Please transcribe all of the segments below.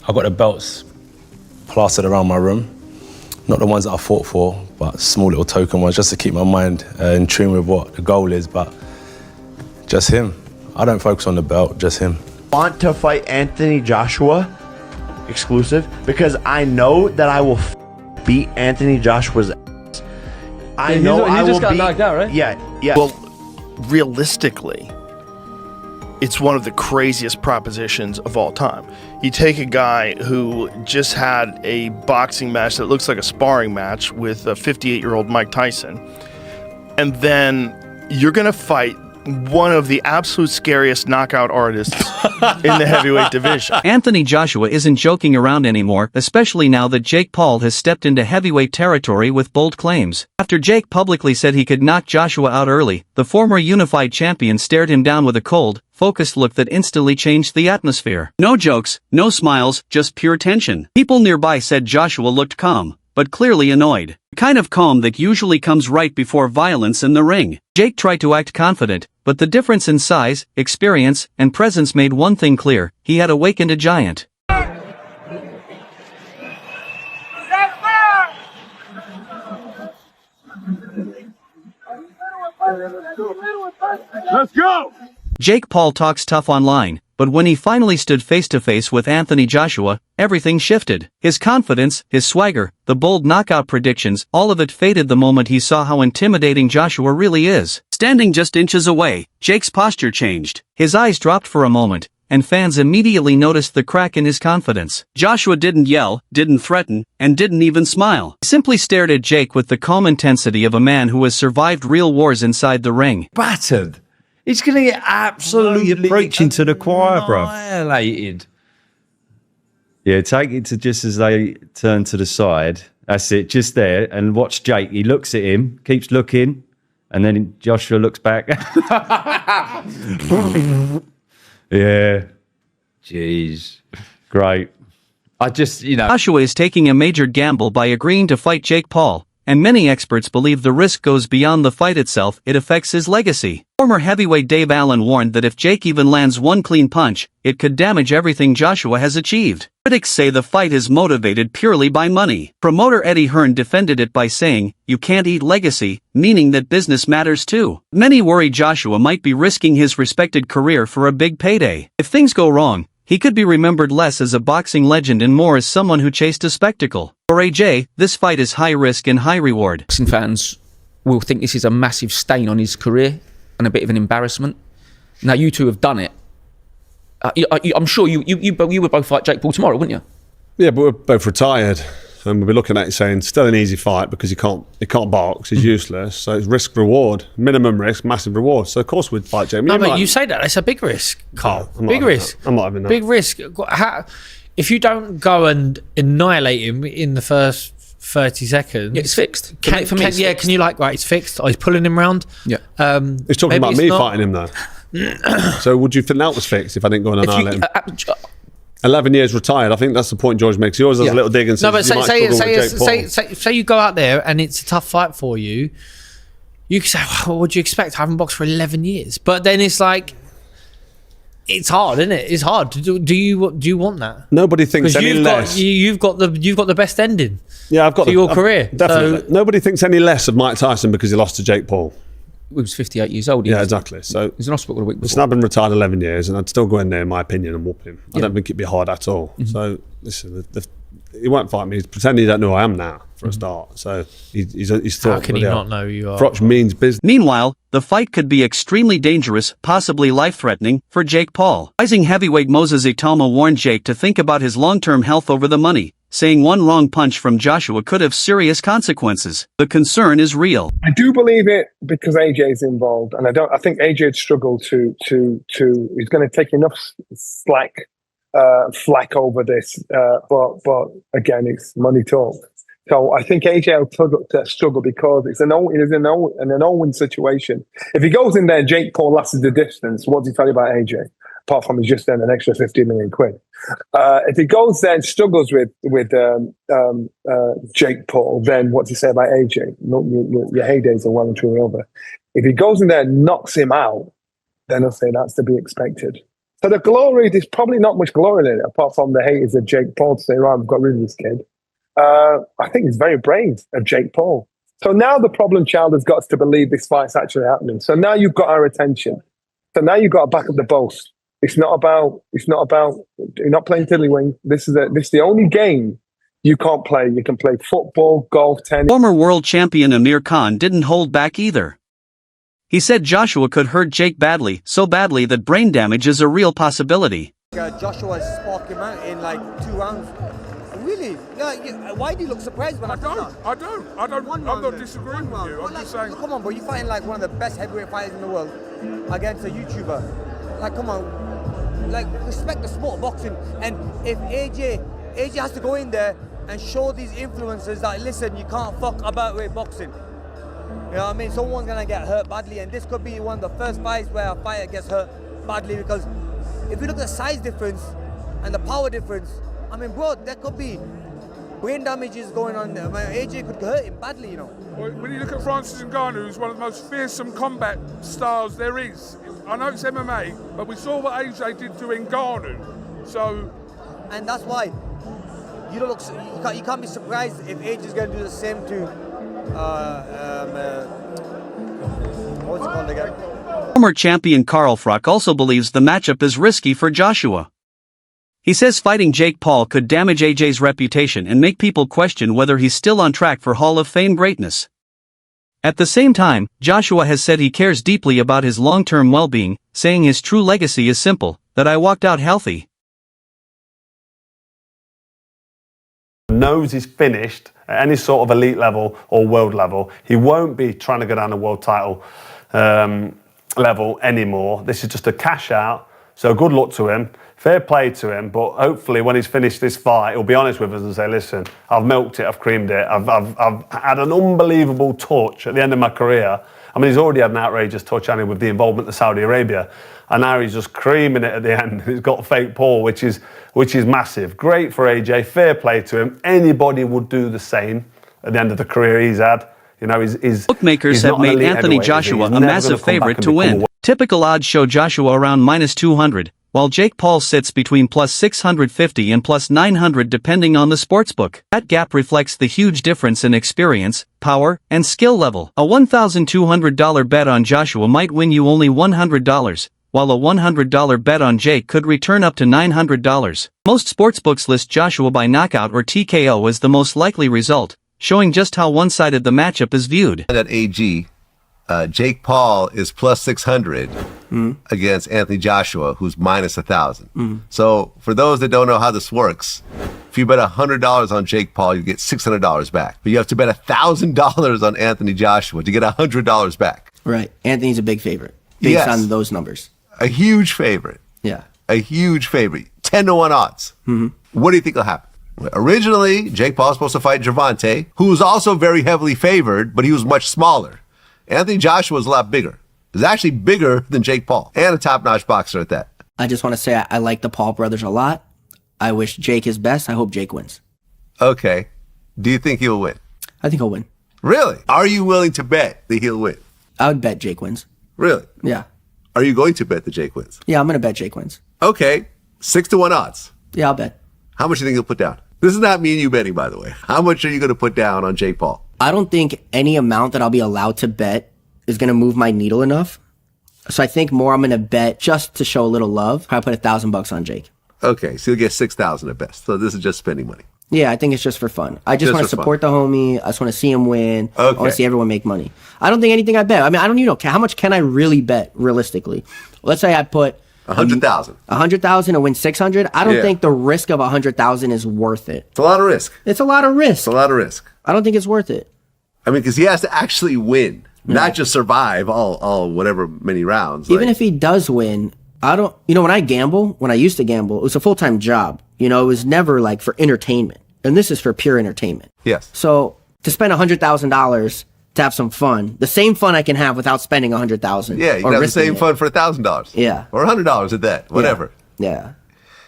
I got the belts plastered around my room. Not the ones that I fought for, but small little token ones, just to keep my mind in tune with what the goal is, but just him. I don't focus on the belt, just him. Want to fight Anthony Joshua exclusive because I know that I will beat Anthony Joshua's ass. I know I will just got knocked out, right? Yeah. Well, realistically, it's one of the craziest propositions of all time. You take a guy who just had a boxing match that looks like a sparring match with a 58-year-old Mike Tyson, and then you're going to fight one of the absolute scariest knockout artists in the heavyweight division. Anthony Joshua isn't joking around anymore, especially now that Jake Paul has stepped into heavyweight territory with bold claims. After Jake publicly said he could knock Joshua out early, the former unified champion stared him down with a cold, focused look that instantly changed the atmosphere. No jokes, no smiles, just pure tension. People nearby said Joshua looked calm, but clearly annoyed. The kind of calm that usually comes right before violence in the ring. Jake tried to act confident, but the difference in size, experience, and presence made one thing clear: he had awakened a giant. Let's go! Jake Paul talks tough online, but when he finally stood face-to-face with Anthony Joshua, everything shifted. His confidence, his swagger, the bold knockout predictions, all of it faded the moment he saw how intimidating Joshua really is. Standing just inches away, Jake's posture changed. His eyes dropped for a moment, and fans immediately noticed the crack in his confidence. Joshua didn't yell, didn't threaten, and didn't even smile. He simply stared at Jake with the calm intensity of a man who has survived real wars inside the ring. Battered. He's going to get absolutely You're preaching to the choir, bro. annihilated. Yeah, take it to just as they turn to the side. That's it, just there. And watch Jake. He looks at him, keeps looking, and then Joshua looks back. Yeah. Jeez. Great. I just, Joshua is taking a major gamble by agreeing to fight Jake Paul, and many experts believe the risk goes beyond the fight itself, it affects his legacy. Former heavyweight Dave Allen warned that if Jake even lands one clean punch, it could damage everything Joshua has achieved. Critics say the fight is motivated purely by money. Promoter Eddie Hearn defended it by saying, "You can't eat legacy," meaning that business matters too. Many worry Joshua might be risking his respected career for a big payday. If things go wrong, he could be remembered less as a boxing legend and more as someone who chased a spectacle. For AJ, this fight is high risk and high reward. Boxing fans will think this is a massive stain on his career and a bit of an embarrassment. Now, you two have done it. I'm sure you would both fight Jake Paul tomorrow, wouldn't you? Yeah, but we're both retired, and we'll be looking at it saying still an easy fight because he can't box, he's useless. So it's risk reward, minimum risk, massive reward. So of course we'd fight Jake. No, but you say that it's a big risk, Carl. Big risk. I'm not having that. Big risk. If you don't go and annihilate him in the first 30 seconds, yeah, it's fixed. Can you right? It's fixed. Oh, he's pulling him round. Yeah. He's talking about me fighting him though. So would you think that was fixed if I didn't go and annihilate him? 11 years retired. I think that's the point George makes. He always has a little dig and says, no, but say you go out there and it's a tough fight for you. You can say, well, what would you expect? I haven't boxed for 11 years. But then it's like, it's hard, isn't it? It's hard. Do you want that? Nobody thinks any less. You've got the best ending. Yeah, I've got your career. Definitely. So, nobody thinks any less of Mike Tyson because he lost to Jake Paul. He was 58 years old. Yeah, exactly. So he's in hospital a week before. I've been retired 11 years, and I'd still go in there, in my opinion, and whoop him. I don't think it'd be hard at all. Mm-hmm. So listen, he won't fight me. He's pretending he don't know who I am now, for a start. So he's thought. How can he not know who you are? Froch means business. Meanwhile, the fight could be extremely dangerous, possibly life-threatening, for Jake Paul. Rising heavyweight Moses Itama warned Jake to think about his long-term health over the money, saying one wrong punch from Joshua could have serious consequences. The concern is real. I do believe it because AJ's involved, and I think AJ'd struggle to he's going to take enough flack over this, but again, it's money talk. So I think AJ will struggle because it's an Owen situation. If he goes in there, Jake Paul lasted the distance. What does he tell you about AJ? Apart from he's just earned an extra 15 million quid. If he goes there and struggles with Jake Paul, then what do you say about AJ? Your heydays are well and truly over. If he goes in there and knocks him out, then I'll say that's to be expected. So the glory, there's probably not much glory in it, apart from the haters of Jake Paul to say, right, we've got rid of this kid. I think it's very brave of Jake Paul. So now the problem child has got us to believe this fight's actually happening. So now you've got our attention. So now you've got to back up the boast. You're not playing tiddlywink. This is the only game you can't play. You can play football, golf, tennis. Former world champion Amir Khan didn't hold back either. He said Joshua could hurt Jake badly, so badly that brain damage is a real possibility. Joshua sparked him out in like 2 rounds. Really? Why do you look surprised when I don't? I'm not disagreeing with you. I'm just saying. Come on, bro. You're fighting like one of the best heavyweight fighters in the world against a YouTuber. Like, come on. Like, respect the sport of boxing. And if AJ has to go in there and show these influencers that, listen, you can't fuck about with boxing. You know what I mean? Someone's going to get hurt badly, and this could be one of the first fights where a fighter gets hurt badly, because if you look at the size difference and the power difference, I mean, bro, there could be brain damages going on there. I mean, AJ could hurt him badly, you know. Well, when you look at Francis Ngannou, who's one of the most fearsome combat styles there is. I know it's MMA, but we saw what AJ did to Ngannou. So, and that's why you don't look. You can't be surprised if AJ is going to do the same to. What's it called again? Former champion Carl Froch also believes the matchup is risky for Joshua. He says fighting Jake Paul could damage AJ's reputation and make people question whether he's still on track for Hall of Fame greatness. At the same time, Joshua has said he cares deeply about his long-term well-being, saying his true legacy is simple, that I walked out healthy. Knows he's finished at any sort of elite level or world level. He won't be trying to go down a world title level anymore. This is just a cash out. So good luck to him. Fair play to him. But hopefully when he's finished this fight, he'll be honest with us and say, listen, I've milked it, I've creamed it. I've had an unbelievable touch at the end of my career. I mean, he's already had an outrageous touch, Annie, with the involvement of Saudi Arabia. And now he's just creaming it at the end. He's got fake Paul, which is massive. Great for AJ, fair play to him. Anybody would do the same at the end of the career he's had. You know, Bookmakers have made Anthony Joshua a massive favorite to win. Typical odds show Joshua around -200, while Jake Paul sits between +650 and +900 depending on the sportsbook. That gap reflects the huge difference in experience, power, and skill level. A $1,200 bet on Joshua might win you only $100, while a $100 bet on Jake could return up to $900. Most sportsbooks list Joshua by knockout or TKO as the most likely result, showing just how one-sided the matchup is viewed. At AG, Jake Paul is +600 against Anthony Joshua, who's -1,000. So for those that don't know how this works, if you bet $100 on Jake Paul, you get $600 back. But you have to bet $1,000 on Anthony Joshua to get $100 back. Right. Anthony's a big favorite based on those numbers. A huge favorite. Yeah. A huge favorite. 10-1 odds. What do you think will happen? Originally, Jake Paul was supposed to fight Gervonta, who was also very heavily favored, but he was much smaller. Anthony Joshua was a lot bigger. He's actually bigger than Jake Paul, and a top-notch boxer at that. I just want to say I like the Paul brothers a lot. I wish Jake his best. I hope Jake wins. Okay. Do you think he'll win? I think he'll win. Really? Are you willing to bet that he'll win? I would bet Jake wins. Really? Yeah. Are you going to bet that Jake wins? Yeah, I'm going to bet Jake wins. Okay. 6-1 odds. Yeah, I'll bet. How much do you think he'll put down? This is not me and you betting, by the way. How much are you going to put down on Jake Paul? I don't think any amount that I'll be allowed to bet is going to move my needle enough. So I think more I'm going to bet just to show a little love. Probably put $1,000 on Jake. Okay, so you'll get $6,000 at best. So this is just spending money. Yeah, I think it's just for fun. I just want to support the homie. I just want to see him win. I want to see everyone make money. I don't think anything I bet. I mean, I don't even know. How much can I really bet realistically? Let's say I put 100,000. 100,000 and win 600. I don't think the risk of 100,000 is worth it. It's a lot of risk. It's a lot of risk. It's a lot of risk. I don't think it's worth it. I mean, because he has to actually win, not just survive all whatever many rounds. Even if he does win, I don't. You know, when I used to gamble, it was a full-time job. You know, it was never like for entertainment, and this is for pure entertainment. Yes. So to spend $100,000 to have some fun, the same fun I can have without spending $100,000. Yeah, you can have the same fun for $1,000. Yeah. Or $100 at that, whatever. Yeah.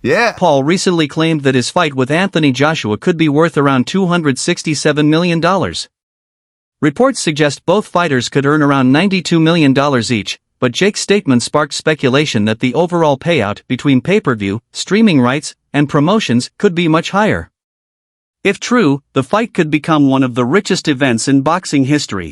Yeah. Paul recently claimed that his fight with Anthony Joshua could be worth around $267 million. Reports suggest both fighters could earn around $92 million each, but Jake's statement sparked speculation that the overall payout between pay-per-view, streaming rights, and promotions could be much higher. If true, the fight could become one of the richest events in boxing history.